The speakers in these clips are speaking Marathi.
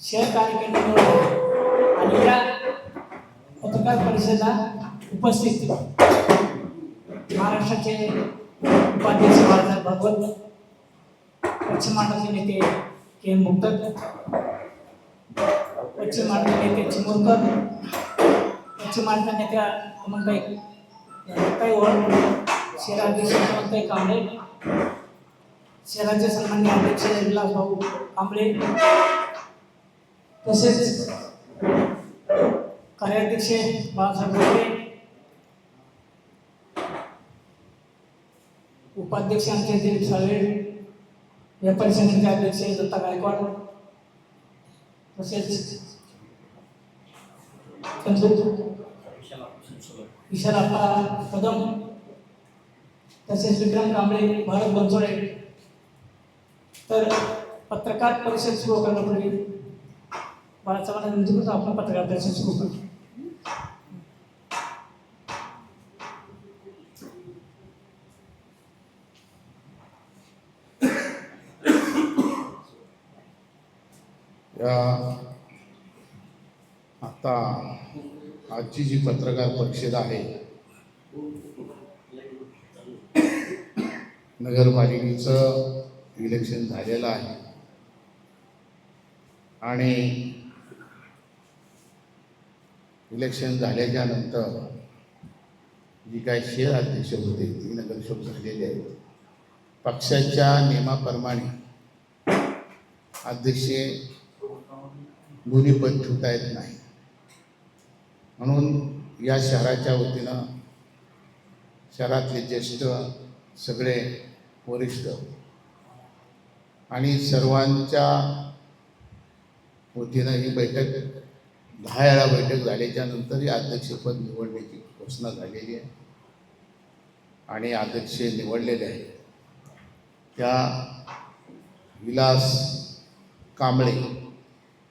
शहर कार्यक्रम निवडले आणि या पत्रकार परिषदेला उपस्थित महाराष्ट्राचे उपाध्यक्ष बाळासाहेब भागवत, पश्चिम महाराष्ट्राचे नेते के मुक्तक, पश्चिम महाराष्ट्र नेते चिमुरकर, पश्चिम महाराष्ट्र नेत्या अमनताई ओळ, शहराध्यक्ष अमनताई कांबळे, शहराचे सन्माननीय अध्यक्ष विलासभाऊ कांबळे, तसेच कार्याध्यक्ष बाळासाहेब बोटे, उपाध्यक्ष आमचे दिलीप साळवे, व्यापारी संघटनेचे अध्यक्ष दत्ता गायकवाड, तसेच विशालाप्पा कदम, तसेच विक्रम कांबळे, भारत बनसोडे. तर पत्रकार परिषद सुरू करण्यापूर्वी बाळासाहेबांना विनंती करतो आपण पत्रकार परिषद सुरू करू. आता आजची जी पत्रकार परिषद आहे, नगरपालिकेचं इलेक्शन झालेलं आहे आणि इलेक्शन झाल्याच्या नंतर जी काही शहर अध्यक्ष होते ती नगरसेवक झालेले आहेत. पक्षाच्या नियमाप्रमाणे अध्यक्ष दोन्ही पद ठेवता येत नाही, म्हणून या शहराच्या वतीनं शहरातले ज्येष्ठ सगळे वरिष्ठ आणि सर्वांच्या वतीनं ही बैठक 10 वेळा बैठक झाल्याच्या नंतर ही अध्यक्षपद निवडण्याची घोषणा झालेली आहे आणि अध्यक्ष निवडलेले आहेत. त्या विलास कांबळे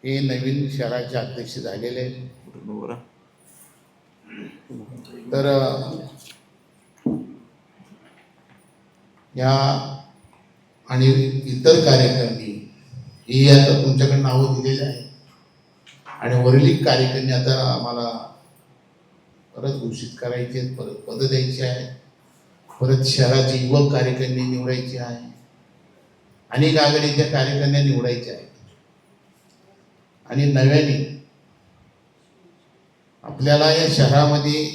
हे नवीन शहराचे अध्यक्ष झालेले आहेत. तर या आणि इतर कार्यकर्ते ही आता तुमच्याकडे नावं दिलेली आहे आणि वरील कार्यकर्ते आता आम्हाला परत घोषित करायचे आहेत, परत पदं द्यायची आहेत, परत शहराचे युवक कार्यकर्ते निवडायचे आहे, अनेक आघाडीच्या कार्यकर्त्यांना निवडायचे आहेत आणि नव्याने आपल्याला या शहरामध्ये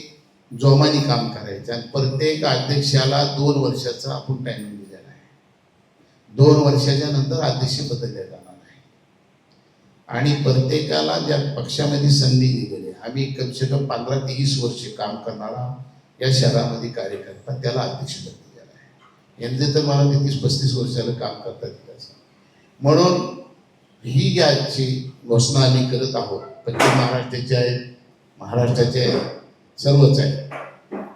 जोमाने काम करायचं आणि प्रत्येक अध्यक्षाला 2 वर्षाचा आपण टायमिंग दिलेला आहे. 2 वर्षाच्या नंतर अध्यक्ष बदलले जाणार आहे आणि प्रत्येकाला ज्या पक्षामध्ये संधी दिलेली आहे, आम्ही कमसे कम 15 ते 20 वर्ष काम करणारा या शहरामध्ये कार्यकर्ता त्याला अध्यक्ष दिलेला आहे. यांचे तर मला 30-35 वर्षाला काम करता येईल. म्हणून ही ज्याची घोषणा आम्ही करत आहोत, पश्चिम महाराष्ट्राचे आहेत, महाराष्ट्राचे आहेत, सर्वच आहेत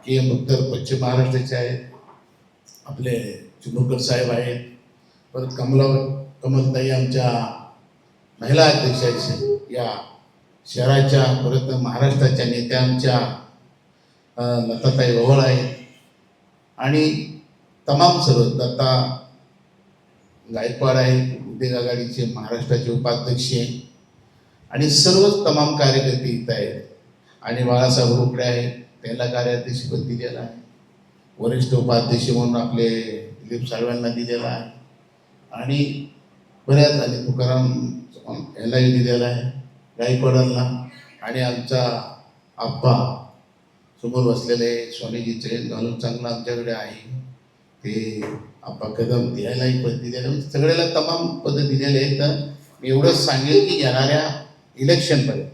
की उत्तर पश्चिम महाराष्ट्राचे आहेत, आपले चिमुरकर साहेब आहेत, परत कमलताई आमच्या महिला अध्यक्ष आहेत या शहराच्या, परत महाराष्ट्राच्या नेत्या आमच्या लताताई ववळ आहेत आणि तमाम सर्व दत्ता गायकवाड आहेत, उद्योग आघाडीचे महाराष्ट्राचे उपाध्यक्ष आणि सर्वच तमाम कार्यकर्ते इथं आहेत आणि बाळासाहेब रोकडे आहेत, त्याला कार्याध्यक्षपद दिलेलं आहे. वरिष्ठ उपाध्यक्ष म्हणून आपले दिलीप साळव्यांना दिलेला आहे आणि बऱ्याच आणि तुकाराम यालाही दिलेला आहे, गायकवाडांना, आणि आमचा आप्पा समोर बसलेले स्वामीजी चैन घालून चांगला आमच्याकडे आहे ते आप्पा कदम, यायलाही पद दिलेलं, सगळ्याला तमाम पदं दिलेले आहेत. तर मी एवढंच सांगेल की येणाऱ्या इलेक्शनपर्यंत,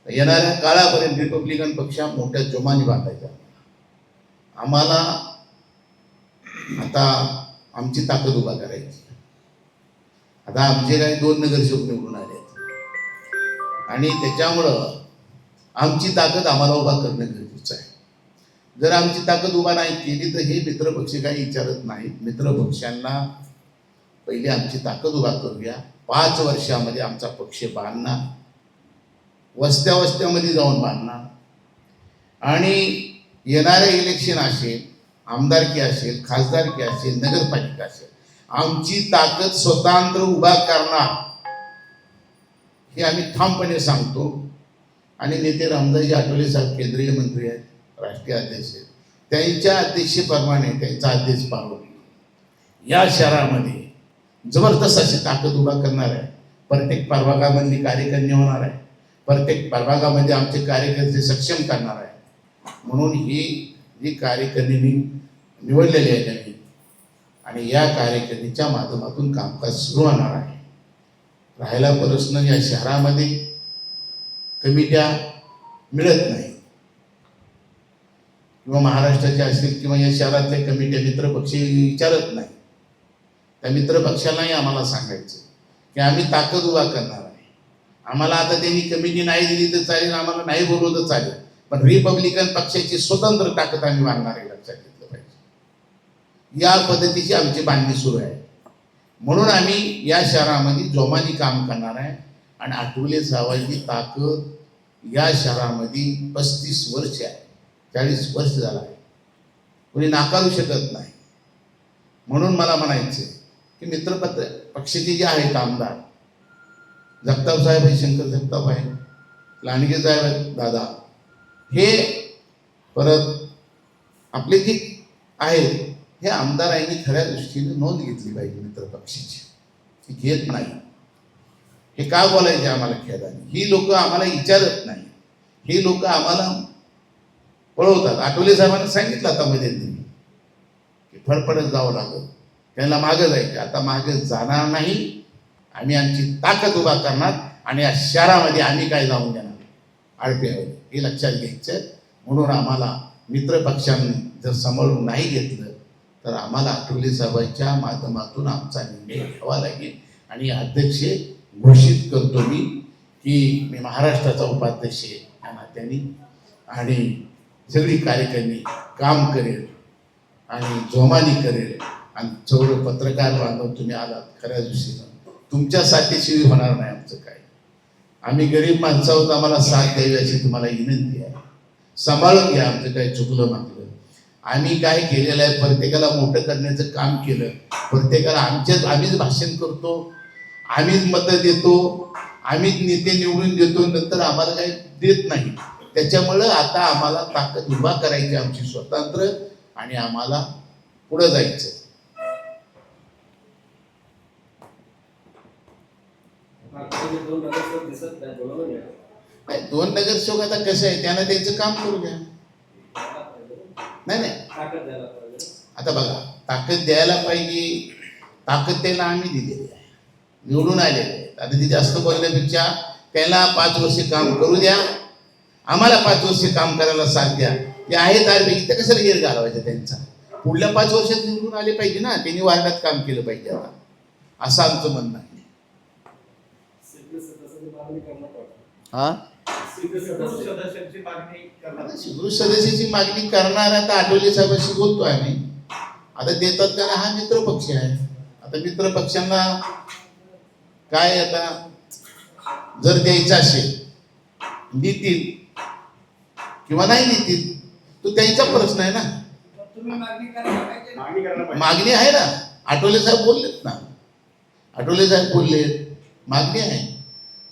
येणाऱ्या काळापर्यंत रिपब्लिकन पक्ष मोठ्या जोमाने बांधायचा. आम्हाला आता आमची ताकद उभा करायची. आता आमचे काही 2 नगरसेवक निवडून आले आणि त्याच्यामुळं आमची ताकद आम्हाला उभा करणं गरजेचं आहे. जर आमची ताकद उभा नाही केली तर हे मित्रपक्ष काही विचारत नाहीत. मित्रपक्षांना पहिले आमची ताकद उभा करूया. 5 वर्षामध्ये आमचा पक्ष बांधणार, वस्त्यामध्ये जाऊन बांधणार आणि येणारे इलेक्शन असेल, आमदारकी असेल, खासदारकी असेल, नगरपालिका असेल, आमची ताकद स्वतंत्र उभा करणार हे आम्ही ठामपणे सांगतो. आणि नेते रामदासजी आठवले साहेब केंद्रीय मंत्री आहेत, राष्ट्रीय अध्यक्ष आहेत, त्यांच्या अध्यक्षेप्रमाणे त्यांचा आदेश पाळून या शहरामध्ये जबरदस्त अशी ताकद उभा करणार आहे. प्रत्येक प्रभागामधली कार्यकर्णी होणार आहे, प्रत्येक प्रभागामध्ये आमचे कार्यकर्ते सक्षम करणार आहे. म्हणून ही जी कार्यकारिणी निवडलेली आहे नवीन, आणि या कार्यकारिणीच्या माध्यमातून कामकाज सुरू होणार आहे. राहायला प्रश्न या शहरामध्ये कमिट्या मिळत नाही, किंवा महाराष्ट्राच्या असतील किंवा या शहरातल्या कमिट्या मित्रपक्षी विचारत नाही. त्या मित्रपक्षालाही आम्हाला सांगायचं की आम्ही ताकद उभा करणार आहे. आम्हाला आता त्यांनी कमिटी नाही दिली तर चालेल, आम्हाला नाही बोलवलं तर चालेल, पण रिपब्लिकन पक्षाची स्वतंत्र ताकद आम्ही बांधणार आहे, लक्षात घेतलं पाहिजे. या पद्धतीची आमची बांधणी सुरू आहे. म्हणून आम्ही या शहरामध्ये जोमाने काम करणार आहे. आणि आठवले साहेबांची ताकद या शहरामध्ये 35 वर्ष आहे, 40 वर्ष झाला आहे, कोणी नाकारू शकत नाही. म्हणून मला म्हणायचं की मित्रपत्र पक्षाचे जे आहेत आमदार, जगताप साहेब आहे, शंकर जगताप आहे, लांडगे साहेब आहेत, दादा, हे परत आपले जे आहेत हे आमदारांनी खऱ्या दृष्टीने नोंद घेतली पाहिजे मित्रपक्षाची. ती घेत नाही. हे का बोलायचे आम्हाला खेदाने? ही लोक आम्हाला विचारत नाही, ही लोक आम्हाला पळवतात. आठवले साहेबांना सांगितलं आता मध्यंतरी की फडफडत जावं लागलं, त्यांना मागं जायचं. आता मागं जाणार नाही, आम्ही आमची ताकद उभा करणार आणि या शहरामध्ये आम्ही काय जाऊन देणार आळप्यावर, हे लक्षात घ्यायचं. म्हणून आम्हाला मित्रपक्षांनी जर सांभाळून नाही घेतलं तर आम्हाला आठवले साहेबांच्या माध्यमातून आमचा निर्णय घ्यावा लागेल. आणि अध्यक्ष घोषित करतो मी की मी महाराष्ट्राचा उपाध्यक्ष या नात्याने, आणि सगळी कार्यकारिणी काम करेल आणि जोमानी करेल. आणि चौर पत्रकार बांधव तुम्ही आलात खऱ्या दृष्टीनं, तुमच्यासाठी होणार नाही आमचं काय. आम्ही गरीब माणसं आहोत, आम्हाला साथ द्यावी अशी तुम्हाला विनंती आहे. सांभाळून घ्या आमचं काय चुकलं मागलं. आम्ही काय केलेलं आहे, प्रत्येकाला मोठं करण्याचं काम केलं. प्रत्येकाला आम्हीच भाषण करतो, आम्हीच मतं देतो, आम्हीच नेते निवडून देतो, नंतर आम्हाला काही देत नाही. त्याच्यामुळं आता आम्हाला ताकद उभा करायची आमची स्वतंत्र, आणि आम्हाला पुढं जायचं. दोन नगरसेवक आता कसं आहे, त्यांना त्यांचं काम करू द्या. नाही आता बघा, ताकद द्यायला पाहिजे. ताकद त्यांना आम्ही दिलेली आहे, निवडून आलेले आहेत. आता ती जास्त बोलण्यापेक्षा त्याला 5 वर्ष काम करू द्या, आम्हाला 5 वर्ष काम करायला साथ द्या. ते आहे त्यापैकी तर कशाला गेर घालवायचा त्यांचा. पुढल्या 5 वर्षात निवडून आले पाहिजे ना, त्यांनी वार्डात काम केलं पाहिजे आता, असं आमचं म्हणणं आहे. सदस्याची मागणी करणार. आता आठवले साहेबांशी बोलतो आम्ही, आता देतात कारण हा मित्र पक्ष आहे. आता मित्र पक्षांना काय, आता जर द्यायचं असेल देतील किंवा नाही देतील तो त्यांचा प्रश्न आहे ना. मागणी आहे ना, आठवले साहेब बोललेत ना, आठवले साहेब बोललेत, मागणी आहे.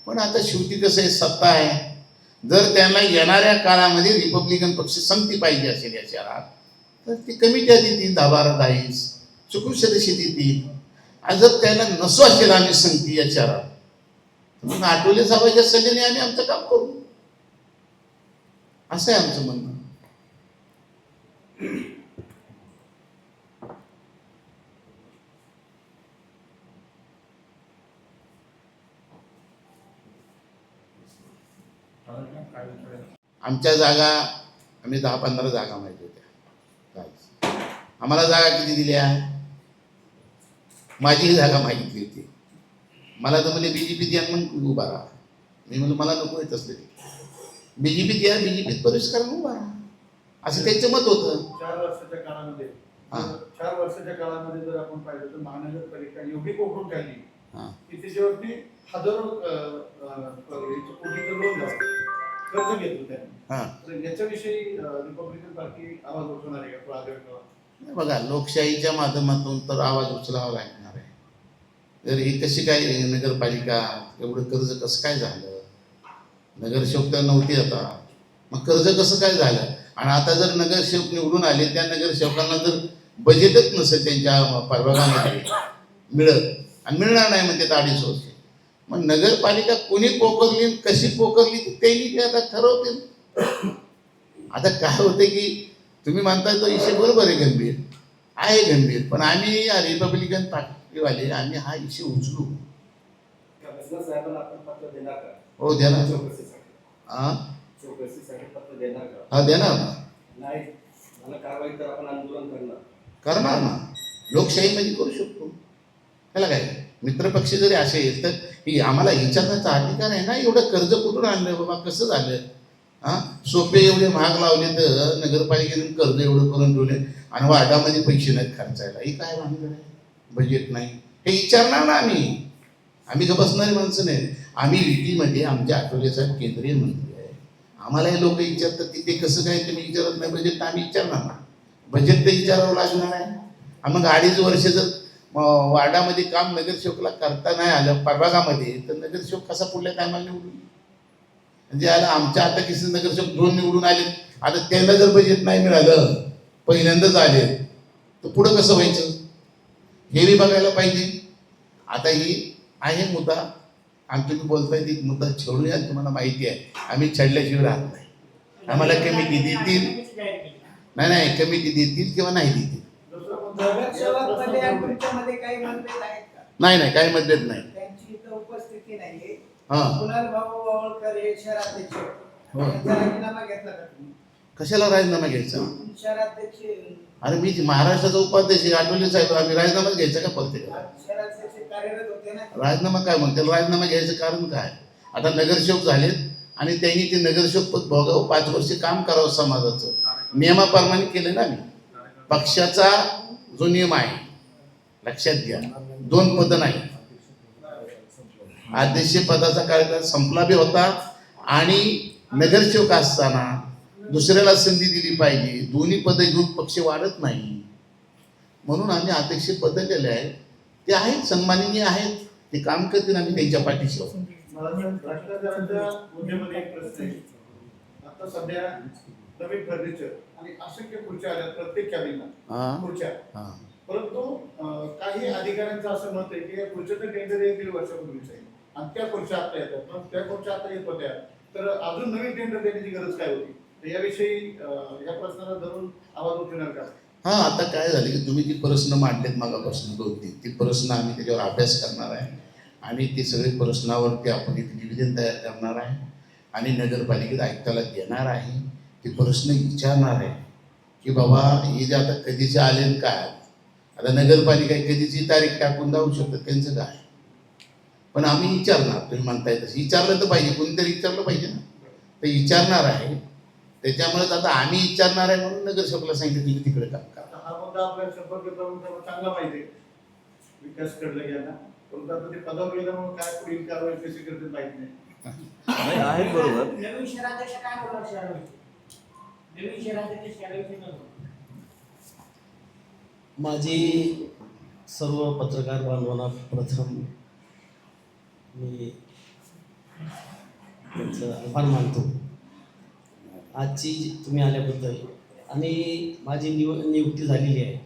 पण आता शेवटी कसं आहे, सत्ता आहे. जर त्यांना येणाऱ्या काळामध्ये रिपब्लिकन पक्ष संगती पाहिजे असेल या शहरात, तर ती कमिट्या देतील, 10-12 10 सुखरूप सदस्य देतील. आणि जर त्यांना नसो असेल आम्ही संगती या शहरात, मग आठवले साहेबांच्या सल्ल्याने आम्ही आमचं काम करू, असं आहे आमचं म्हणणं. आमच्या जागा आम्ही 10-15 जागा माहिती होत्या. आम्हाला जागा किती दिल्या? माझी जागा मागितली होती. मला तर म्हणजे बीजेपी द्या म्हणून उभा राहा. मी म्हणलं मला नको येत असले, बीजेपी द्या, बीजेपीत प्रवेश करा, उभा राहा, असं त्यांचं मत होतं. 4 वर्षाच्या काळामध्ये 4 वर्षाच्या काळामध्ये जर आपण पाहिलं तर महानगरपालिका एवढी कोकण ठरली की त्याच्यावरती हजारो कोटीचं लोन कर्ज घेतलं त्यांनी. याच्याविषयी रिपब्लिकन पार्टी आवाज उठवणार आहे का? बघा, लोकशाहीच्या माध्यमातून तर आवाज उचलावा लागणार आहे. जर ही कशी काय नगरपालिका एवढं कर्ज कसं काय झालं, नगरसेवक तर नव्हती आता, मग कर्ज कसं काय झालं? आणि आता जर नगरसेवक निवडून आले, त्या नगरसेवकांना जर बजेटच नसेल त्यांच्या प्रभागामध्ये मिळत आणि मिळणार नाही म्हणते 2.5 वर्ष, मग नगरपालिका कोणी पोकरली कशी पोकरली त्यांनी ते आता ठरवतील. आता काय होते की तुम्ही म्हणताय तो विषय बरोबर आहे, गंभीर आहे गंभीर, पण आम्ही रिपब्लिकन पार्टीवाले आम्ही हा विषय उचलू. हो देणार. हा हा देणार ना, करणार ना, लोकशाहीमध्ये करू शकतो. त्याला काय मित्रपक्ष जरी असेल तर ही आम्हाला विचारण्याचा अधिकार आहे ना. एवढं कर्ज कुठून आणलं बाबा, कसं झालं? हा सोपे एवढे महाग लावले तर नगरपालिकेने कर्ज एवढं करून ठेवले आणि वार्डामध्ये पैसे नाहीत खर्चायला, ही काय भानगड आहे? बजेट नाही हे विचारणार ना आम्ही का बसणारी माणसं नाही. आम्ही युतीमध्ये आमच्या आठवले साहेब केंद्रीय मंत्री आहे, आम्हाला हे लोक विचारतात की ते कसं काय तुम्ही विचारत नाही बजेट, तर आम्ही विचारणार ना. बजेट तर विचारावं लागणार आहे. मग 2.5 वर्ष जर वार्डामध्ये काम नगरसेवकला करता नाही आलं प्रभागामध्ये, तर नगरसेवक कसा पुढल्या टायमाला निवडून? म्हणजे आमच्या आता किसी नगरसेवक 2 निवडून आले, आता त्यांना जर बजेट नाही मिळालं, पहिल्यांदाच आले, तर पुढं कसं व्हायचं हे बी बघायला पाहिजे. आता ही आहे मुद्दा, आणि तुम्ही बोलताय ती मुद्दा छेडूया. तुम्हाला माहिती आहे आम्ही छेडल्याशिवाय राहत नाही. आम्हाला कमिटी देतील, नाही कमिटी देतील किंवा नाही देतील, नाही काही मतभेद नाही. त्यांची इथं उपस्थिती नाहीये. हा पुनर्भाऊ वावळकर हे शहराध्यक्ष, त्यांचा राजीनामा घेतला का तुम्ही? कशाला राजीनामा घ्यायचा? शहराध्यक्ष अरे मी महाराष्ट्राचा उपाध्यक्ष आहे, आठवले साहेब, आम्ही राजीनामाच घ्यायचा का प्रत्येकाला? शहराध्यक्ष कार्यरत होते ना. राजीनामा काय मग? त्याला राजीनामा घ्यायचं कारण काय? आता नगरसेवक झालेत आणि त्यांनी ते नगरसेवक पद भोगावं, 5 वर्ष काम करावं समाजाचं, नियमाप्रमाणे केलं ना. मी पक्षाचा जो नियम आहे लक्षात घ्या, 2 पद नाही. अध्यक्ष पदाचा कार्यकाळ संपला बी होता आणि नगरसेवक असताना दुसऱ्याला संधी दिली पाहिजे. दोन्ही पदं घेऊन पक्ष वाढत नाही, म्हणून आम्ही अध्यक्ष बदललेले आहेत. ते आहेत, सन्माननीय आहेत, ते काम करतील, आम्ही त्यांच्या पाठीशी आहोत. भ्रष्टाचाराच्या मुद्द्यामध्ये एक प्रश्न आहे. आता सध्या नवीन फर्निचर आणि असंख्य खुर्च्या आल्या प्रत्येक कॅबिनला खुर्च्या, परंतु काही अधिकाऱ्यांचं असं मत आहे की या खुर्च्याचं टेंडर 1-1.5 वर्षापूर्वीच आहे आणि त्या खुर्च्या आता येतात, पण त्या खुर्च्या आता येत होत्या, तर अजून नवीन टेंडर देण्याची गरज काय होती? याविषयी या प्रश्नाला धरून आवाज उठवणार का? हा आता काय झालं की तुम्ही जी प्रश्न मांडलेत मागापासून 2-3 ती प्रश्न आम्ही त्याच्यावर अभ्यास करणार आहे आणि ते सगळे प्रश्नावरती आपण एक निवेदन तयार करणार आहे आणि नगरपालिकेत आयुक्ताला देणार आहे. ते प्रश्न विचारणार आहे की बाबा हे जे आता कधीचे आले काय, आता नगरपालिका कधीची तारीख टाकून जाऊ शकतात, त्यांचं काय. पण आम्ही विचारणार, तुम्ही म्हणताय तसं विचारलं तर पाहिजे, कोणीतरी विचारलं पाहिजे ना, ते विचारणार आहे. त्याच्यामुळेच आता आम्ही विचारणार आहे म्हणून नगरसेवकला सांगितलं तुम्ही तिकडे काम करा. हा मुद्दा आपल्या संपर्क प्रमुखांना चांगला माहिती आहे, विकास कडलं गेला, परंतु आता ते पदावर गेल्यामुळे काय पुढील कारवाई कशी करते माहित नाही. आहेत बरोबर. नवीन शहराध्यक्ष काय बोलणार? नवीन शहराध्यक्ष शहराध्यक्ष माझी सर्व पत्रकार बांधवांना प्रथम मी त्यांचं आभार मानतो आजची तुम्ही आल्याबद्दल. आणि माझी नियुक्ती झालेली आहे.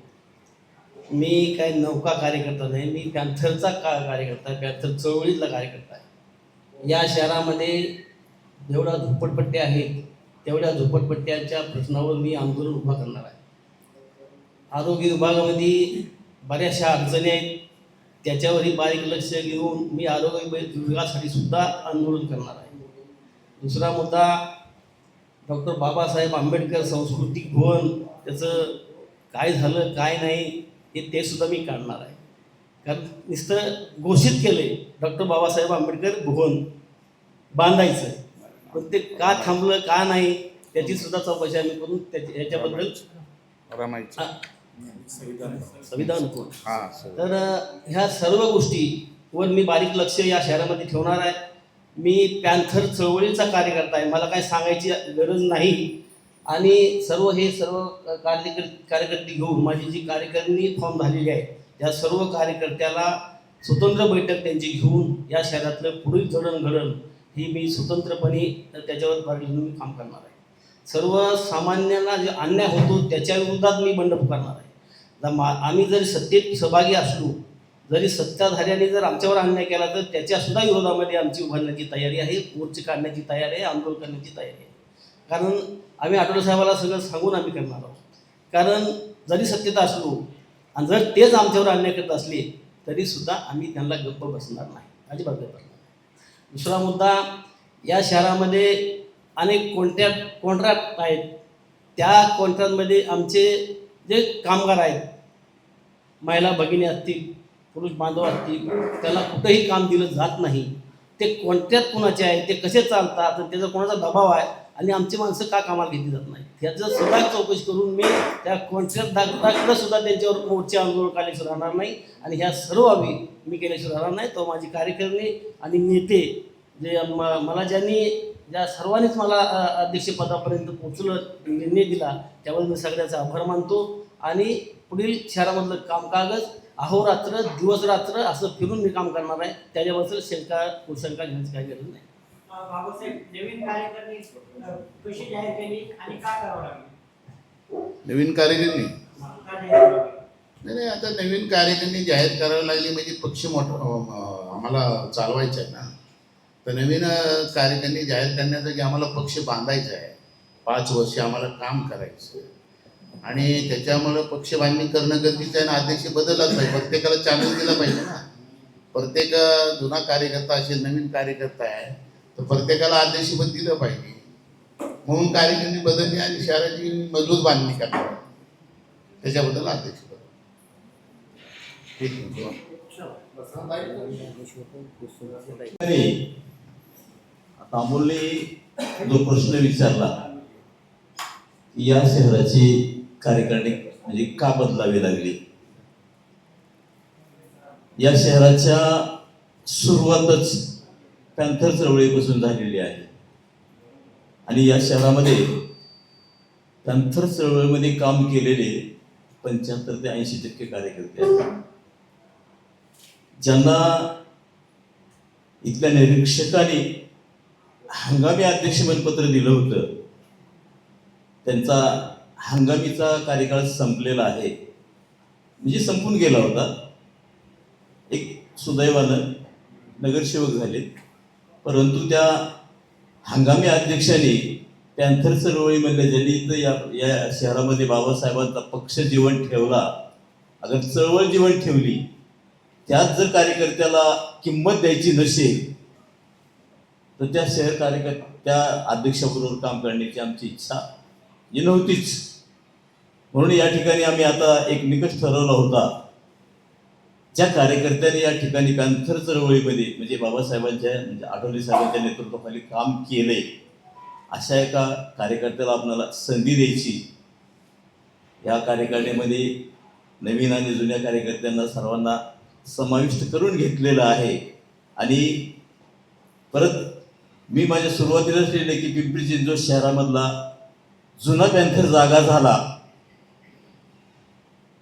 मी काय नौका कार्यकर्ता नाही, मी पॅन्थरचा कार्यकर्ता आहे, पॅन्थर चळवळीतला कार्यकर्ता आहे. या शहरामध्ये जेवढ्या झोपडपट्ट्या आहेत तेवढ्या झोपडपट्ट्यांच्या प्रश्नावर मी आंदोलन उभा करणार आहे. आरोग्य विभागामध्ये बऱ्याचशा अडचणी आहेत, त्याच्यावरही बारीक लक्ष घेऊन मी आरोग्य विभागासाठी सुद्धा आंदोलन करणार आहे. दुसरा मुद्दा डॉक्टर बाबासाहेब आंबेडकर सांस्कृतिक भवन, त्याचं काय झालं काय नाही हे ते सुद्धा मी काढणार आहे. कारण नुसतं घोषित केलं आहे डॉक्टर बाबासाहेब आंबेडकर भवन बांधायचं, पण ते का थांबलं का नाही त्याची सुद्धा चौकशी आम्ही करून याच्याबद्दल संविधान कोण. तर ह्या सर्व गोष्टीवर मी बारीक लक्ष या शहरामध्ये ठेवणार आहे. मी पॅन्थर चळवळीचा कार्यकर्ता आहे, मला काय सांगायची गरज नाही. आणि सर्व कार्यकर्ते घेऊन माझी जी कार्यकारिणी फॉर्म झालेली आहे त्या सर्व कार्यकर्त्याला स्वतंत्र बैठक त्यांची घेऊन या शहरातलं पुढील जडणघडण ही मी स्वतंत्रपणे त्याच्यावर मी काम करणार आहे. सर्वसामान्यांना जे अन्याय होतो त्याच्या विरोधात मी बंड पुकारणार आहे. आम्ही जर सत्तेत सहभागी असलो, जरी सत्ताधाऱ्यांनी जर आमच्यावर अन्याय केला तर त्याच्यासुद्धा विरोधामध्ये आमची उभारण्याची तयारी आहे, मोर्चे काढण्याची तयारी आहे, आंदोलन करण्याची तयारी आहे. कारण आम्ही आठवले साहेबाला सगळं सांगून आम्ही करणार आहोत. कारण जरी सत्तेत असलो आणि जर तेच आमच्यावर अन्याय करत असले तरीसुद्धा आम्ही त्यांना गप्प बसणार नाही, अजिबात गप्प बसणार नाही. दुसरा मुद्दा, या शहरामध्ये अनेक कॉन्ट्रॅक्ट आहेत. त्या कॉन्ट्रॅक्टमध्ये आमचे जे कामगार आहेत, महिला भगिनी असतील, पुरुष बांधव असतील, त्याला कुठंही काम दिलं जात नाही. ते कॉन्ट्रॅक्ट कोणाचे आहे, ते कसे चालतात, त्याचा कोणाचा दबाव आहे आणि आमची माणसं का कामाला घेतली जात नाही, ह्याचं सगळं चौकशी करून मी त्या कॉन्ट्रॅक्टदाराकडे सुद्धा त्यांच्यावर मोर्चे आंदोलन केल्याशिवाय राहणार नाही. आणि ह्या सर्व मी केल्याशिवाय राहणार नाही. तो माझी कार्यकारिणी आणि नेते जे मला ज्या सर्वांनीच मला अध्यक्षपदापर्यंत पोचलं, निर्णय दिला, त्यामुळे मी सगळ्याचा आभार मानतो. आणि पुढील शहरामधलं कामकाज अहोरात्र दिवसरात्र असं फिरून मी काम करणार आहे. त्याच्याबद्दल कुशंका घेण्याची काही गरज नाही. बाबासाहेब, नवीन कार्यकारिणी कशी जाहीर केली आणि का करावं लागली? नवीन कार्यकारिणी का जाहीर करावी लागली? नाही, आता नवीन कार्यकारिणी जाहीर करावी लागली म्हणजे पक्ष मोठा आम्हाला चालवायचा आहे ना. तर नवीन कार्यकारिणी जाहीर करण्यासाठी आम्हाला पक्ष बांधायचा आहे. 5 वर्ष आम्हाला काम करायचं आहे आणि त्याच्यामुळं पक्ष बांधणी करणं गरजेचं आहे. आणि अध्यक्ष बदललाच पाहिजे, प्रत्येकाला चान्स दिला पाहिजे ना. प्रत्येक जुना कार्यकर्ता असेल, नवीन कार्यकर्ता आहे, तर प्रत्येकाला अध्यक्षपद दिलं पाहिजे. म्हणून कार्यकारिणी बदलली आणि शहराची मजबूत बांधणी करणार, त्याच्याबद्दल अध्यक्षपद. ठीक आहे. आता अमोलने जो प्रश्न विचारला, या शहराची कार्यकारिणी म्हणजे का बदलावी लागली. या शहराच्या सुरुवातच पॅन्थर चळवळीपासून झालेली आहे आणि या शहरामध्ये पॅन्थर चळवळीमध्ये काम केलेले 75 ते 80% कार्यकर्ते आहेत, ज्यांना इथल्या निरीक्षकांनी हंगामी अध्यक्षपत्र दिलं होतं. त्यांचा हंगामीचा कार्यकाळ संपलेला आहे, म्हणजे संपून गेला होता. एक सुदैवानं नगरसेवक झाले, परंतु त्या हंगामी अध्यक्षांनी पॅन्थर चळवळीमधल्या ज्यांनी इथं या शहरामध्ये बाबासाहेबांचा पक्ष जीवन ठेवला, अगर चळवळ जीवन ठेवली, त्यात जर कार्यकर्त्याला किंमत द्यायची नसेल तर त्या त्या अध्यक्षाबरोबर काम करण्याची आमची इच्छा ही नव्हतीच. म्हणून या ठिकाणी आम्ही आता एक निकष ठरवला होता. ज्या कार्यकर्त्यांनी या ठिकाणी पॅन्थर चळवळीमध्ये म्हणजे बाबासाहेबांच्या म्हणजे आठवले साहेबांच्या नेतृत्वाखाली काम केले, अशा एका कार्यकर्त्याला आपल्याला संधी द्यायची. या कार्यकारिणीमध्ये नवीन आणि जुन्या कार्यकर्त्यांना सर्वांना समाविष्ट करून घेतलेलं आहे. आणि परत मी माझ्या सुरुवातीलाच लिहिलं की पिंपरी चिंचवड शहरामधला जुना पॅन्थर जागा झाला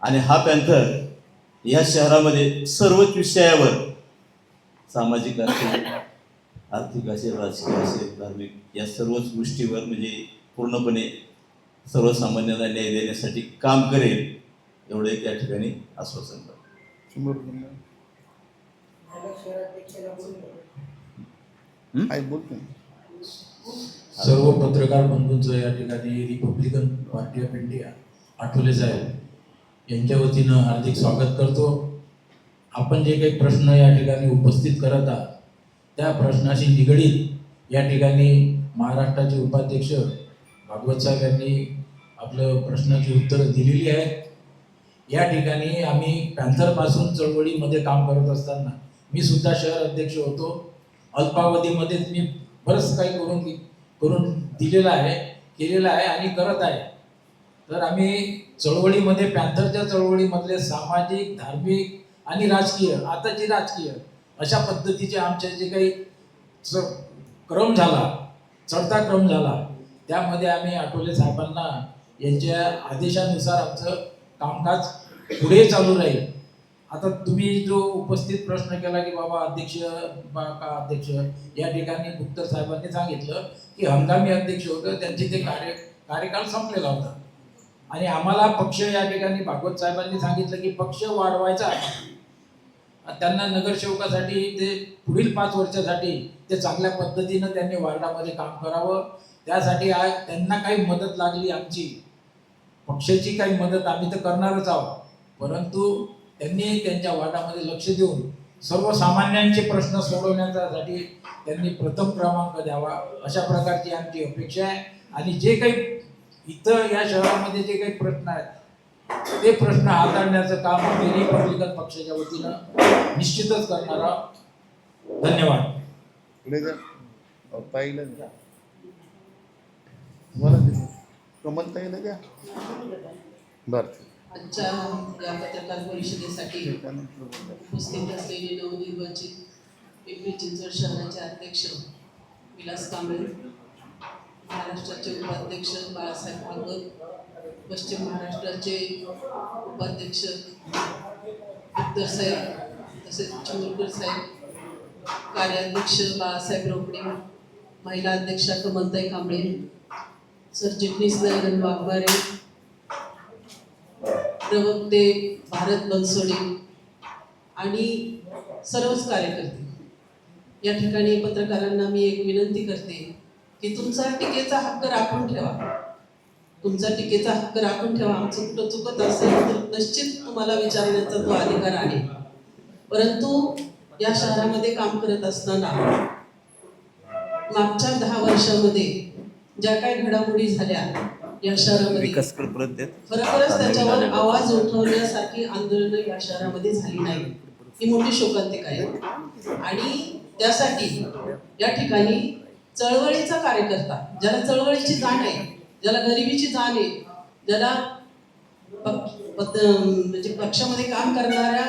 आणि हा पॅन्थर या शहरामध्ये सर्वच विषयावर, सामाजिक असेल, आर्थिक असेल, राजकीय असेल, धार्मिक, या सर्वच गोष्टीवर म्हणजे पूर्णपणे सर्वसामान्यांना न्याय देण्यासाठी काम करेल एवढं एक या ठिकाणी आश्वासन करतो. सर्व पत्रकार बंधूंचं या ठिकाणी Republican Party of India Athawale साहेब यांच्या वतीनं हार्दिक स्वागत करतो. आपण जे काही प्रश्न या ठिकाणी उपस्थित करत आहात त्या प्रश्नाशी निगडीत या ठिकाणी महाराष्ट्राचे उपाध्यक्ष भागवत साहेब यांनी आपलं प्रश्नाची उत्तरं दिलेली आहेत. या ठिकाणी आम्ही पॅन्थरपासून चळवळीमध्ये काम करत असताना मी सुद्धा शहर अध्यक्ष होतो. अल्पावधीमध्येच मी बरंच काही करून दिलेलं आहे, केलेलं आहे आणि करत आहे. तर आम्ही चळवळीमध्ये पॅन्थरच्या चळवळीमधले सामाजिक, धार्मिक आणि राजकीय, आताची राजकीय अशा पद्धतीचे आमचे जे काही क्रम झाला, चढता क्रम झाला, त्यामध्ये आम्ही आठवले साहेबांना यांच्या आदेशानुसार आमचं कामकाज पुढे चालू राहील आता तुम्ही जो उपस्थित प्रश्न केला की बाबा अध्यक्ष का अध्यक्ष, या ठिकाणी गुप्तर साहेबांनी सांगितलं की हंगामी अध्यक्ष होतं, त्यांचे ते कार्यकाळ संपलेला होता आणि आम्हाला पक्ष, या ठिकाणी भागवत साहेबांनी सांगितलं की पक्ष वाढवायचा आहे. त्यांना नगरसेवकासाठी ते पुढील 5 वर्षासाठी ते चांगल्या पद्धतीनं त्यांनी वार्डामध्ये काम करावं. त्यासाठी त्यांना काही मदत लागली आमची, पक्षाची काही मदत आम्ही तर करणारच आहोत, परंतु त्यांनी त्यांच्या वार्डामध्ये लक्ष देऊन सर्वसामान्यांचे प्रश्न सोडवण्यासाठी त्यांनी प्रथम क्रमांक द्यावा, अशा प्रकारची आमची अपेक्षा आहे. आणि जे काही इथं या शहरामध्ये जे काही प्रश्न आहेत ते प्रश्न हाताळण्याचं काम आम्ही रिपब्लिकन पक्षाच्या वतीनं निश्चितच करणार आहोत. धन्यवाद. पुढे जा. ताईला द्या. मला दे. कमल ताईला द्या. बरं. आजच्या या पत्रकार परिषदेसाठी उपस्थित असलेले नवनिर्वाचित पिंपरी चिंचवड शहराचे अध्यक्ष विलास कांबळे, महाराष्ट्राचे उपाध्यक्ष बाळासाहेब भागवत, पश्चिम महाराष्ट्राचे उपाध्यक्ष गुप्तर साहेब, तसेच चिमुरकर साहेब, कार्याध्यक्ष बाळासाहेब रोकडे, महिला अध्यक्षा कमलताई कांबळे, सरचिटणीस नयन वाघमारे, प्रवक्ते भारत बनसोडे आणि सर्वच कार्यकर्ते, या ठिकाणी पत्रकारांना मी एक विनंती करते की तुमचा टीकेचा हक्क राखून ठेवा. तुमचा टीकेचा हक्क राखून ठेवा. आमचं कुठं चुकत असेल तर निश्चित तुम्हाला विचारण्याचा तो अधिकार आहे. परंतु या शहरामध्ये काम करत असताना मागच्या 10 वर्षामध्ये ज्या काही घडामोडी झाल्या या शहरामध्ये, खरोखरच त्याच्यावर आवाज उठवण्यासारखी आंदोलनं या शहरामध्ये झाली नाही, ही मोठी शोकांतिका आहे. आणि त्यासाठी या ठिकाणी चळवळीचा कार्यकर्ता, ज्याला चळवळीची जाण आहे, ज्याला गरिबीची जाण आहे, ज्याला म्हणजे पक्षामध्ये काम करणाऱ्या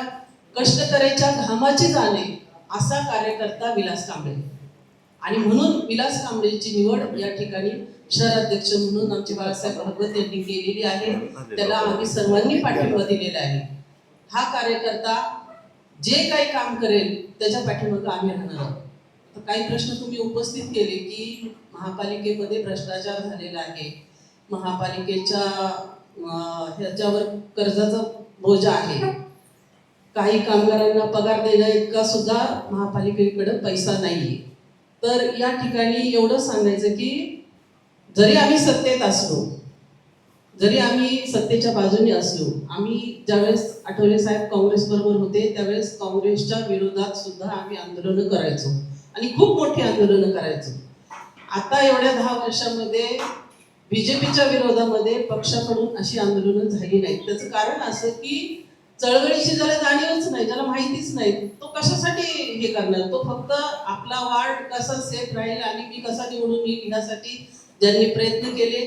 कष्टकऱ्याच्या घामाची जाण आहे, असा कार्यकर्ता विलास कांबळे. आणि म्हणून विलास कांबळेची निवड या ठिकाणी शहराध्यक्ष म्हणून आमचे बाळासाहेब भागवत यांनी केलेली आहे. त्याला आम्ही सर्वांनी पाठिंबा दिलेला आहे. हा कार्यकर्ता जे काही काम करेल त्याच्या पाठीमागे आम्ही राहणार आहोत. तर काही प्रश्न तुम्ही उपस्थित केले की महापालिकेमध्ये भ्रष्टाचार झालेला आहे, महापालिकेच्या ह्याच्यावर कर्जाचा बोजा आहे, काही कामगारांना पगार देण्या इतका सुद्धा महापालिकेकडे पैसा नाहीये. तर या ठिकाणी एवढं सांगायचं की जरी आम्ही सत्तेत असलो, जरी आम्ही सत्तेच्या बाजूने असलो, आम्ही ज्यावेळेस आठवले साहेब काँग्रेस बरोबर होते त्यावेळेस काँग्रेसच्या विरोधात सुद्धा आम्ही आंदोलनं करायचो आणि खूप मोठी आंदोलनं करायचो. आता एवढ्या 10 वर्षामध्ये बीजेपीच्या विरोधामध्ये पक्षाकडून अशी आंदोलनं झाली नाहीत. त्याचं कारण असं की चळवळीची ज्याला जाणीवच नाही, ज्याला माहितीच नाही, तो कशासाठी हे करणार? तो फक्त आपला वार्ड कसा सेफ राहील आणि मी कसा निवडून येईल ह्यासाठी ज्यांनी प्रयत्न केले,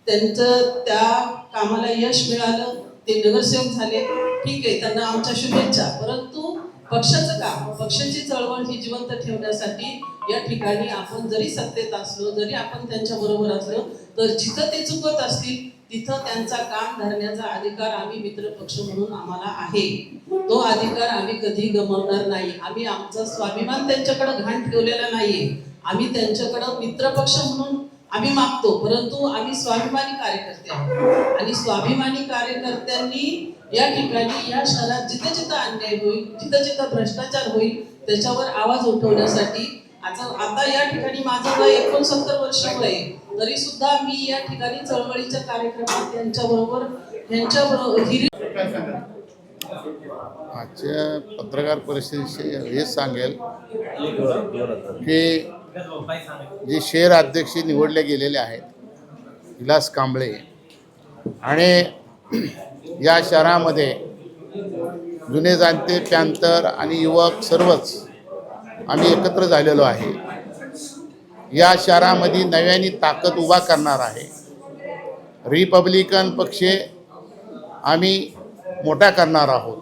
त्यांचं त्या कामाला यश मिळालं, ते नगरसेवक झाले, ठीक आहे, त्यांना आमच्या शुभेच्छा. परंतु पक्षाचं काम, पक्षाची चळवळ ही जिवंत ठेवण्यासाठी या ठिकाणी आपण जरी सत्तेत असलो, जरी आपण त्यांच्या बरोबर असलो, तर जिथं ते चुकत असतील तिथं त्यांचा कान धरण्याचा अधिकार आम्ही मित्र पक्ष म्हणून आम्हाला आहे. तो अधिकार आम्ही कधी गमावणार नाही. आम्ही आमचा स्वाभिमान त्यांच्याकडे घाण ठेवलेला नाहीये. आम्ही त्यांच्याकडे मित्र पक्ष म्हणून आम्ही मागतो, परंतु आम्ही स्वाभिमानी कार्यकर्ते आहोत आणि स्वाभिमानी कार्यकर्त्यांनी या ठिकाणी या शहरात जिथं जिथं अन्याय होईल, जिथं जिथं भ्रष्टाचार होईल त्याच्यावर आवाज उठवण्यासाठी आता या ठिकाणी माझं वय 69 वर्ष वय, तरी सुद्धा मी या ठिकाणी चळवळीच्या कार्यक्रमात त्यांच्याबरोबर आजच्या पत्रकार परिषदेशी हेच सांगेल की जे शहर अध्यक्ष निवडले गेलेले आहेत विलास कांबळे, आणि या शहरामध्ये जुने जाणते पॅंथर आणि युवक सर्वच आम्ही एकत्र झालेलो आहे. या शहरामध्ये नव्याने ताकद उभा करणार आहे. रिपब्लिकन पक्ष आम्ही मोठा करणार आहोत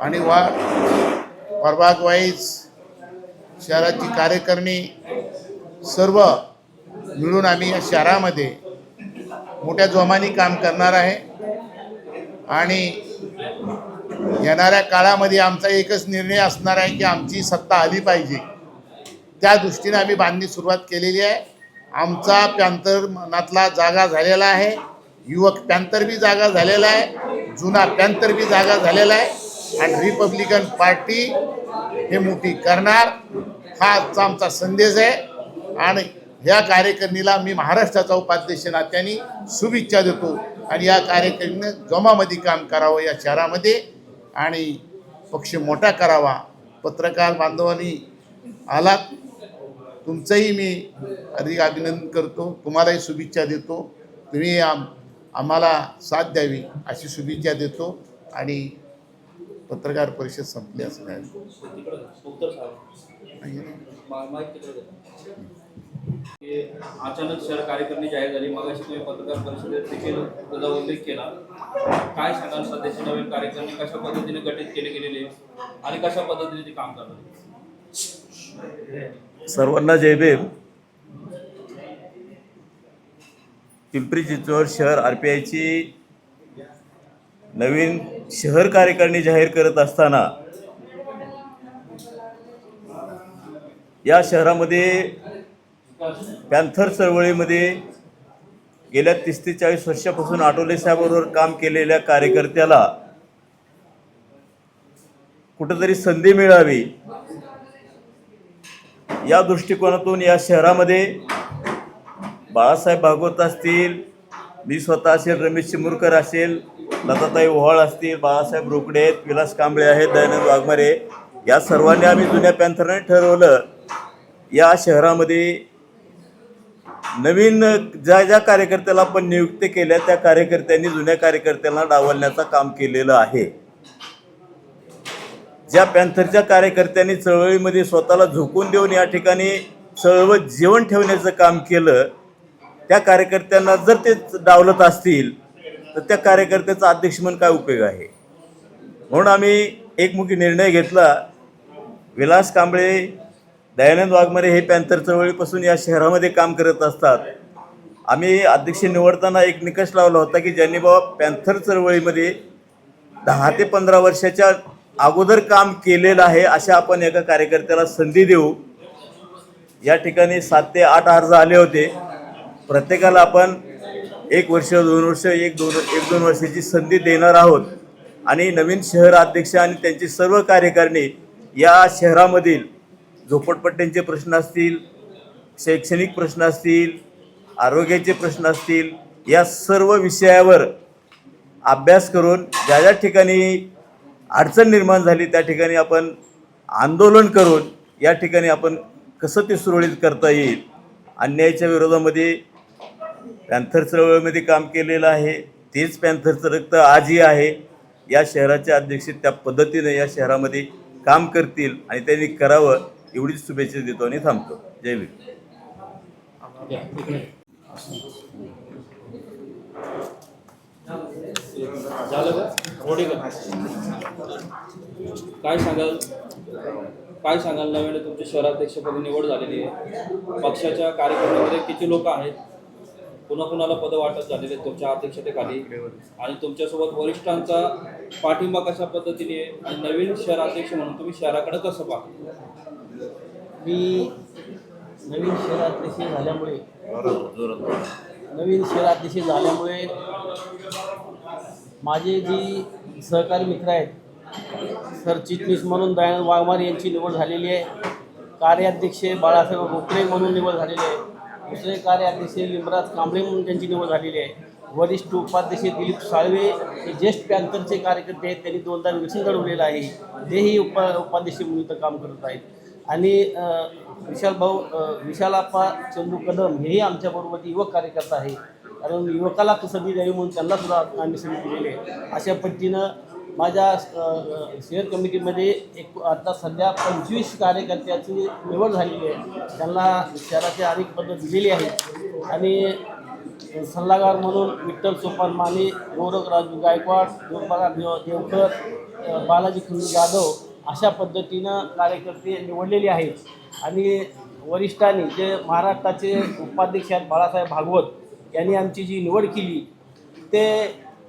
आणि प्रभाग वाईज शहराची कार्यकारिणी सर्व मिळून आम्ही या शहरामध्ये मोठ्या जोमाने काम करणार आहे. आणि येणाऱ्या काळामध्ये आमचा एकच निर्णय असणार आहे की आमची सत्ता आली पाहिजे. त्या दृष्टीने आम्ही बांधणी सुरुवात केलेली आहे. आमचा पॅन्थर मनातला जागा झालेला आहे, युवक पॅन्थर बी जागा झालेला आहे, जुना पॅन्थर बी जागा झालेला आहे आणि रिपब्लिकन पार्टी हे मोठी करणार हा आजचा आमचा संदेश आहे. आणि ह्या कार्यकारिणीला मी महाराष्ट्राचा उपाध्यक्ष नात्याने शुभेच्छा देतो आणि या कार्यकारिणीने जोमामध्ये काम करावं या शहरामध्ये आणि पक्ष मोठा करावा. पत्रकार बांधवांनी आलात, तुमचंही मी अधिक अभिनंदन करतो, तुम्हालाही शुभेच्छा देतो. तुम्ही आम्हाला साथ द्यावी अशी शुभेच्छा देतो आणि पत्रकार परिषद संपली असं नाही. अचानक शहर कार्यकारिणी जाहीर झाली. मागाशी तुम्ही पत्रकार परिषदेत देखील त्याचा उल्लेख केला. काय सांगाल सध्याची नवीन कार्यकारिणी कशा पद्धतीने गठीत केली गेलेली आणि कशा पद्धतीने ते काम करणार? सर्वांना जय भीम. पिंपरी चिंचवड शहर RPIची नवीन शहर कार्यकारिणी जाहीर करत असताना या शहरामध्ये पॅन्थर चळवळीमध्ये गेल्या 30 ते 40 वर्षापासून आठवले साहेबांबरोबर काम केलेल्या कार्यकर्त्याला कुठेतरी संधी मिळावी या दृष्टिकोनातून या शहरामध्ये बाळासाहेब भागवत असतील, मी स्वतः असेल, रमेश चिमुरकर असेल, लताताई ओहाळ असतील, बाळासाहेब रोकडे आहेत, विलास कांबळे आहेत, दयानंद वाघमारे, या सर्वांनी आम्ही जुन्या पॅन्थरने ठरवलं या शहरामध्ये नवीन ज्या कार्यकर्त्याला आपण नियुक्ती केल्या त्या कार्यकर्त्यांनी जुन्या कार्यकर्त्यांना डावलण्याचं काम केलेलं आहे. ज्या पॅन्थरच्या कार्यकर्त्यांनी चळवळीमध्ये स्वतःला झोकून देऊन या ठिकाणी चळवळ जीवन ठेवण्याचं काम केलं, त्या कार्यकर्त्यांना जर ते डावलत असतील तर त्या कार्यकर्त्याचा अध्यक्ष म्हणून काय उपयोग आहे. म्हणून आम्ही एकमुखी निर्णय घेतला. विलास कांबळे, दयानंद वाघमारे हे पॅन्थर चळवळीपासून या शहरामध्ये काम करत असतात. आम्ही अध्यक्ष निवडताना एक निकष लावला होता की ज्यांनी बाबा पॅन्थर चळवळीमध्ये 10 ते 15 वर्षाच्या अगोदर काम केलेलं आहे अशा आपण एका कार्यकर्त्याला संधी देऊ. या ठिकाणी 7 ते 8 अर्ज आले होते. प्रत्येकाला आपण 1 वर्ष, 2 वर्ष, 1-2 वर्षाची संधी देणार आहोत आणि नवीन शहर अध्यक्ष आणि त्यांची सर्व कार्यकारिणी या शहरामधील झोपडपट्ट्यांचे प्रश्न असतील, शैक्षणिक प्रश्न असतील, आरोग्याचे प्रश्न असतील, या सर्व विषयावर अभ्यास करून ज्या ज्या ठिकाणी अडचण निर्माण झाली त्या ठिकाणी आपण आंदोलन करून या ठिकाणी आपण कसं ते सुरळीत करता येईल. अन्यायाच्या विरोधामध्ये पॅन्थर चळवळीमध्ये काम केलेलं आहे. तेच पॅन्थरचं रक्त आजही आहे. या शहराचे अध्यक्ष त्या पद्धतीने या शहरामध्ये काम करतील आणि त्यांनी करावं एवढीच शुभेच्छा देतो आणि थांबतो. जय भीम. काय सांगाल नव्याने तुमच्या शहराध्यक्षपदी निवड झालेली आहे. पक्षाच्या कार्यकर्त्यांमध्ये किती लोक आहेत, कुणाकुणाला पदं वाटप झालेले आहेत तुमच्या अध्यक्षतेखाली आणि तुमच्यासोबत वरिष्ठांचा पाठिंबा कशा पद्धतीने आहे आणि नवीन शहराध्यक्ष म्हणून तुम्ही शहराकडे कसं पाहता? मी नवीन शहराध्यक्ष झाल्यामुळे माझे जी सहकारी मित्र आहेत, सरचिटणीस म्हणून दयानंद वाघमारे यांची निवड झालेली आहे. कार्याध्यक्ष बाळासाहेब रोकडे म्हणून निवड झालेली आहे. दुसरे कार्याध्यक्ष लिंबराज कांबळे म्हणून त्यांची निवड झालेली आहे. वरिष्ठ उपाध्यक्ष दिलीप साळवे हे ज्येष्ठ पॅन्थरचे कार्यकर्ते आहेत, त्यांनी 2दा विलक्षण घडवलेलं आहे. तेही उपाध्यक्ष म्हणून इथं काम करत आहेत. आणि विशालाप्पा चंदू कदम हेही आमच्याबरोबर युवक कार्यकर्ता आहे. कारण युवकाला संधी द्यावी म्हणून त्यांना सुद्धा आम्ही संधी दिलेली आहे. अशा पद्धतीनं माझ्या शहर कमिटीमध्ये आता सध्या 25 कार्यकर्त्याची निवड झालेली आहे. त्यांना शहराची अनेक पद्धत दिलेली आहे. आणि सल्लागार म्हणून विठ्ठल सोपान माने, गोरख राजू गायकवाड, दुर्बाला देवकर, बालाजी खंडू जाधव अशा पद्धतीनं कार्यकर्ते निवडलेले आहेत. आणि वरिष्ठांनी जे महाराष्ट्राचे उपाध्यक्ष आहेत बाळासाहेब भागवत यांनी आमची जी निवड केली ते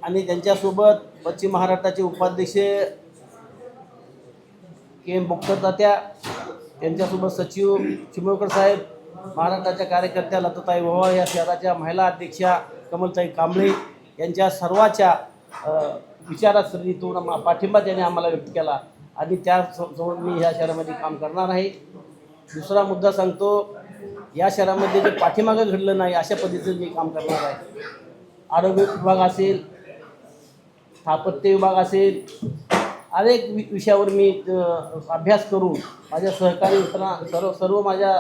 आणि त्यांच्यासोबत पश्चिम महाराष्ट्राचे उपाध्यक्ष KM बोक्कर तात्या, त्यांच्यासोबत सचिव चिमोळकर साहेब, महाराष्ट्राच्या कार्यकर्त्या लताताई ओवाळ, या शहराच्या महिला अध्यक्षा कमलताई कांबळे यांच्या सर्वाच्या विचारसरणीतून पाठिंबा त्यांनी आम्हाला व्यक्त केला आणि त्यासोबत मी ह्या शहरामध्ये काम करणार आहे. दुसरा मुद्दा सांगतो, या शहरामध्ये जे पाठीमागं घडलं नाही अशा पद्धतीचं मी काम करणार आहे. आरोग्य विभाग असेल, स्थापत्य विभाग असेल, अनेक विषयावर मी अभ्यास करून माझ्या सहकारी सर्व माझ्या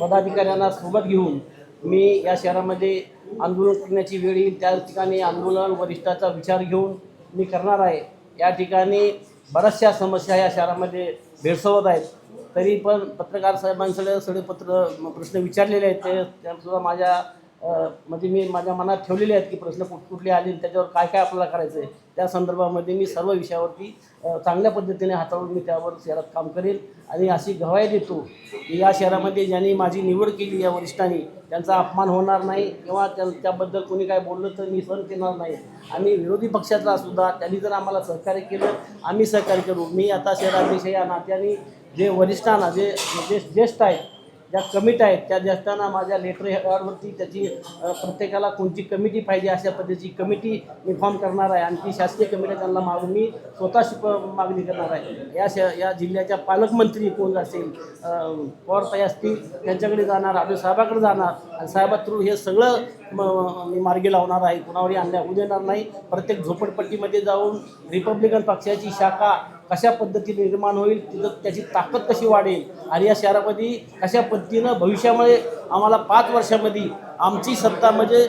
पदाधिकाऱ्यांना सोबत घेऊन मी या शहरामध्ये आंदोलन करण्याची वेळ येईल त्या ठिकाणी आंदोलन वरिष्ठाचा विचार घेऊन मी करणार आहे. या ठिकाणी बऱ्याचशा समस्या या शहरामध्ये भेडसावत आहेत. तरी पण पत्रकार साहेबांकडे सगळे प्रश्न विचारलेले आहेत, ते त्यासुद्धा माझ्या म्हणजे मी माझ्या मनात ठेवलेले आहेत की प्रश्न कुठले आले, त्याच्यावर काय काय आपल्याला करायचं आहे. त्या संदर्भामध्ये मी सर्व विषयावरती चांगल्या पद्धतीने हाताळून मी त्यावर शहरात काम करेल आणि अशी ग्वाही देतो की या शहरामध्ये ज्यांनी माझी निवड केली या वरिष्ठांनी, त्यांचा अपमान होणार नाही किंवा त्याबद्दल कोणी काय बोललं तर मी सहन करणार नाही. आणि विरोधी पक्षाचा सुद्धा त्यांनी जर आम्हाला सहकार्य केलं, आम्ही सहकार्य करू. मी आता शहराध्यक्ष या नात्याने जे वरिष्ठांना जे ज्येष्ठ आहेत, ज्या कमिटी आहेत, त्या ज्येष्ठांना माझ्या लेटर हेडवरती त्याची प्रत्येकाला कोणती कमिटी पाहिजे अशा पद्धतीची कमिटी मी फॉर्म करणार आहे आणि ती शासकीय कमिटी त्यांना मागून मी स्वतः मागणी करणार आहे. या जिल्ह्याच्या पालकमंत्री कोण असेल, पवारताई असतील, त्यांच्याकडे जाणार, आपल्या साहेबाकडे जाणार आणि साहेबा थ्रू हे सगळं मी मार्गी लावणार आहे. कुणावरही अन्याय होऊ देणार नाही. प्रत्येक झोपडपट्टीमध्ये जाऊन रिपब्लिकन पक्षाची शाखा कशा पद्धतीने निर्माण होईल, तिथं त्याची ताकद कशी वाढेल आणि या शहरामध्ये कशा पद्धतीनं भविष्यामध्ये आम्हाला 5 वर्षामध्ये आमची सत्ता म्हणजे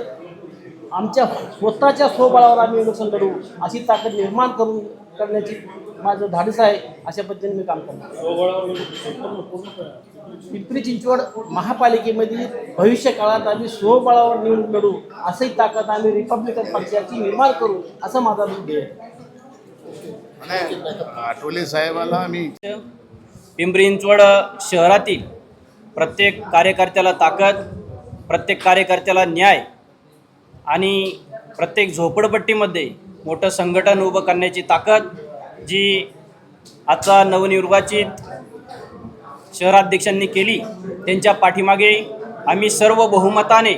आमच्या स्वतःच्या स्वबळावर आम्ही इलेक्शन लढू अशी ताकद निर्माण करण्याची माझं धाडस आहे. अशा पद्धतीने मी काम करणार. पिंपरी चिंचवड महापालिकेमध्ये भविष्य काळात आम्ही स्वबळावर निवडून लढू अशी ताकद आम्ही रिपब्लिकन पक्षाची निर्माण करू असं माझा ध्येय आहे. आठवले साहेबाला आम्ही पिंपरी चिंचवड शहरातील प्रत्येक कार्यकर्त्याला ताकद, प्रत्येक कार्यकर्त्याला न्याय आणि प्रत्येक झोपडपट्टीमध्ये मोठं संघटन उभं करण्याची ताकद जी आजचा नवनिर्वाचित शहराध्यक्षांनी केली, त्यांच्या पाठीमागे आम्ही सर्व बहुमताने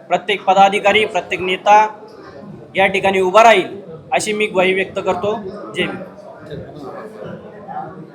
प्रत्येक पदाधिकारी, प्रत्येक नेता या ठिकाणी उभा राहील अशी मी ग्वाही व्यक्त करतो. जय भीम.